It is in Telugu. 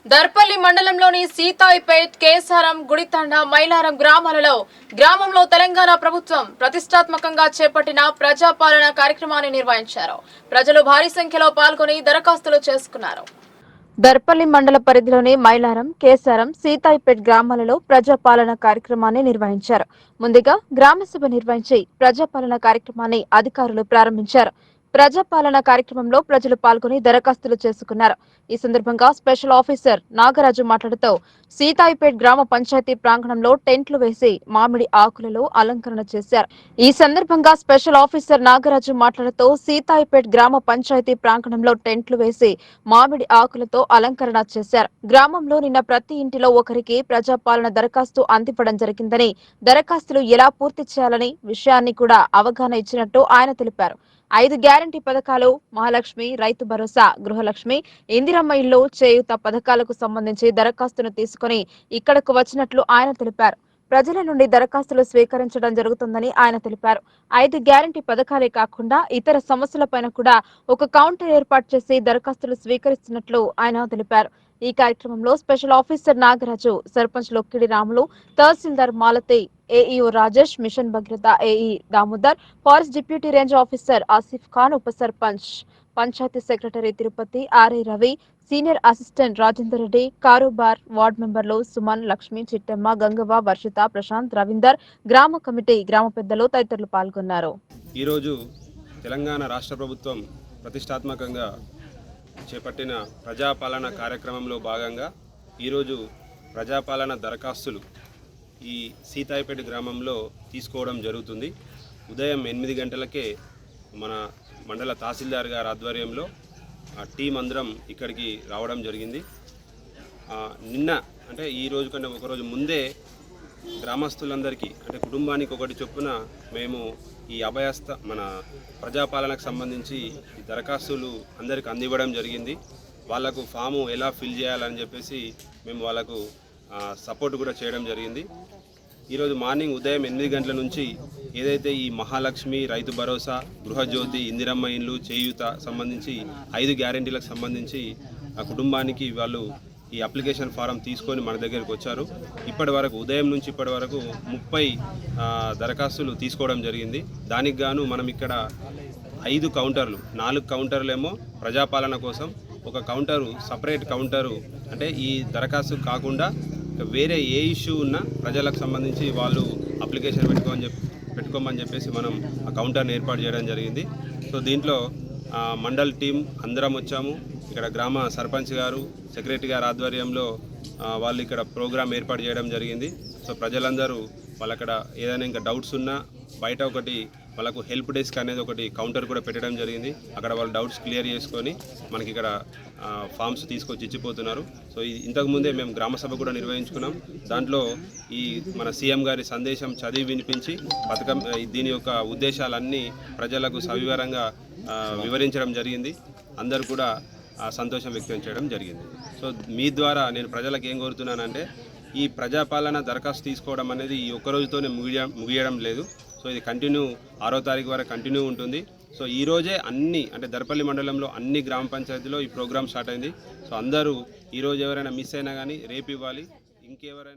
దర్పల్లి మండలంలోని సీతాయిపేట్, కేసారం, గుడితండ, మైలారం గ్రామంలో తెలంగాణ ప్రభుత్వం ప్రతిష్టాత్మకంగా చేపట్టిన ప్రజాపాలన కార్యక్రమాన్ని నిర్వహించారు. ప్రజలు భారీ సంఖ్యలో పాల్గొని దరఖాస్తులు చేసుకున్నారు. దర్పల్లి మండల పరిధిలోని మైలారం, కేసారం, సీతాయిపేట్ గ్రామాలలో ప్రజాపాలన కార్యక్రమాన్ని నిర్వహించారు. ముందుగా గ్రామసభ నిర్వహించి ప్రజాపాలన కార్యక్రమాన్ని అధికారులు ప్రారంభించారు. ప్రజాపాలన కార్యక్రమంలో ప్రజలు పాల్గొని దరఖాస్తులు చేసుకున్నారు. ఈ సందర్భంగా స్పెషల్ ఆఫీసర్ నాగరాజు మాట్లాడుతూ సీతాయిపేట్ గ్రామ పంచాయతీ ప్రాంగణంలో టెంట్లు వేసి మామిడి ఆకులలో అలంకరణ చేశారు. ఈ సందర్భంగా స్పెషల్ ఆఫీసర్ నాగరాజు మాట్లాడుతూ సీతాయిపేట్ గ్రామ పంచాయతీ ప్రాంగణంలో టెంట్లు వేసి మామిడి ఆకులతో అలంకరణ చేశారు. గ్రామంలో నిన్న ప్రతి ఇంటిలో ఒకరికి ప్రజాపాలన దరఖాస్తు అందివ్వడం జరిగిందని, దరఖాస్తులు ఎలా పూర్తి చేయాలని విషయాన్ని కూడా అవగాహన ఇచ్చినట్టు ఆయన తెలిపారు. 5 గ్యారంటీ పథకాలు, మహాలక్ష్మి, రైతు భరోసా, గృహలక్ష్మి, ఇందిరమ్మ ఇల్లు, చేయూత పథకాలకు సంబంధించి దరఖాస్తును తీసుకుని ఇక్కడకు వచ్చినట్లు ఆయన తెలిపారు. ప్రజల నుండి దరఖాస్తులు స్వీకరించడం జరుగుతుందని ఆయన తెలిపారు. 5 గ్యారంటీ పథకాలే కాకుండా ఇతర సమస్యలపైన కూడా ఒక కౌంటర్ ఏర్పాటు చేసి దరఖాస్తులు స్వీకరిస్తున్నట్లు ఆయన తెలిపారు. ఈ కార్యక్రమంలో special officer Nagaraju, sarpanch Lokkidi Ramulu, tahsildar Malathi, AEO Rajesh, mission Bhagiratha AE Damodar, forest deputy range officer Asif Khan, ఉప sarpanch, panchayat secretary Tirupati, RI Ravi, senior assistant Rajender Reddy, కారోబార్ వార్డు మెంబర్లు సుమన్, లక్ష్మి, చిట్టమ్మ, గంగవ్వ, వర్షిత, ప్రశాంత్, రవీందర్, గ్రామ కమిటీ, గ్రామ పెద్దలు తదితరులు పాల్గొన్నారు. ఈరోజు తెలంగాణ రాష్ట్ర ప్రభుత్వం ప్రతిష్టాత్మకంగా చేపట్టిన ప్రజాపాలన కార్యక్రమంలో భాగంగా ఈరోజు ప్రజాపాలన దరఖాస్తులు ఈ సీతాయిపేట గ్రామంలో తీసుకోవడం జరుగుతుంది. ఉదయం 8 గంటలకే మన మండల తహసీల్దార్ గారి ఆధ్వర్యంలో టీం అందరం ఇక్కడికి రావడం జరిగింది. నిన్న అంటే ఈ రోజు కంటే ఒకరోజు ముందే గ్రామస్తులందరికీ అంటే కుటుంబానికి ఒకటి చొప్పున మేము ఈ అభయస్థ మన ప్రజాపాలనకు సంబంధించి ఈ దరఖాస్తులు అందరికి అందివ్వడం జరిగింది. వాళ్లకు ఫాము ఎలా ఫిల్ చేయాలని చెప్పేసి మేము వాళ్ళకు సపోర్ట్ కూడా చేయడం జరిగింది. ఈరోజు మార్నింగ్ ఉదయం 8 గంటల నుంచి ఏదైతే ఈ మహాలక్ష్మి, రైతు భరోసా, గృహజ్యోతి, ఇందిరమ్మ ఇండ్లు, చేయూత సంబంధించి 5 గ్యారెంటీలకు సంబంధించి ఆ కుటుంబానికి వాళ్ళు ఈ అప్లికేషన్ ఫారం తీసుకొని మన దగ్గరికి వచ్చారు. ఇప్పటి వరకు ఉదయం నుంచి ఇప్పటి వరకు 30 దరఖాస్తులు తీసుకోవడం జరిగింది. దానికి గాను మనం ఇక్కడ 5 కౌంటర్లు, 4 కౌంటర్లు ఏమో ప్రజాపాలన కోసం, ఒక కౌంటరు సపరేట్ కౌంటరు అంటే ఈ దరఖాస్తు కాకుండా వేరే ఏ ఇష్యూ ఉన్నా ప్రజలకు సంబంధించి వాళ్ళు అప్లికేషన్ పెట్టుకోమని చెప్పేసి మనం ఆ కౌంటర్ని ఏర్పాటు చేయడం జరిగింది. సో దీంట్లో మండల్ టీం అందరం వచ్చాము. ఇక్కడ గ్రామ సర్పంచ్ గారు, సెక్రటరీ గారి ఆధ్వర్యంలో వాళ్ళు ఇక్కడ ప్రోగ్రామ్ ఏర్పాటు చేయడం జరిగింది. సో ప్రజలందరూ వాళ్ళు అక్కడ ఏదైనా ఇంకా డౌట్స్ ఉన్నా బయట ఒకటి వాళ్ళకు హెల్ప్ డెస్క్ అనేది ఒకటి కౌంటర్ కూడా పెట్టడం జరిగింది. అక్కడ వాళ్ళు డౌట్స్ క్లియర్ చేసుకొని మనకి ఇక్కడ ఫామ్స్ తీసుకొచ్చి ఇచ్చిపోతున్నారు. సో ఇంతకుముందే మేము గ్రామసభ కూడా నిర్వహించుకున్నాం. దాంట్లో ఈ మన సీఎం గారి సందేశం చదివి వినిపించి దీని యొక్క ఉద్దేశాలన్నీ ప్రజలకు సవివరంగా వివరించడం జరిగింది. అందరూ కూడా సంతోషం వ్యక్తం చేయడం జరిగింది. సో మీ ద్వారా నేను ప్రజలకు ఏం కోరుతున్నానంటే ఈ ప్రజాపాలన దరఖాస్తు తీసుకోవడం అనేది ఈ ఒక్కరోజుతోనే ముగియడం లేదు. సో ఇది కంటిన్యూ 6వ తారీఖు వరకు కంటిన్యూ ఉంటుంది. సో ఈరోజే అంటే దర్పల్లి మండలంలో అన్ని గ్రామ పంచాయతీలో ఈ ప్రోగ్రామ్ స్టార్ట్ అయింది. సో అందరూ ఈరోజు ఎవరైనా మిస్ అయినా కానీ రేపు ఇవ్వాలి. ఇంకెవరైనా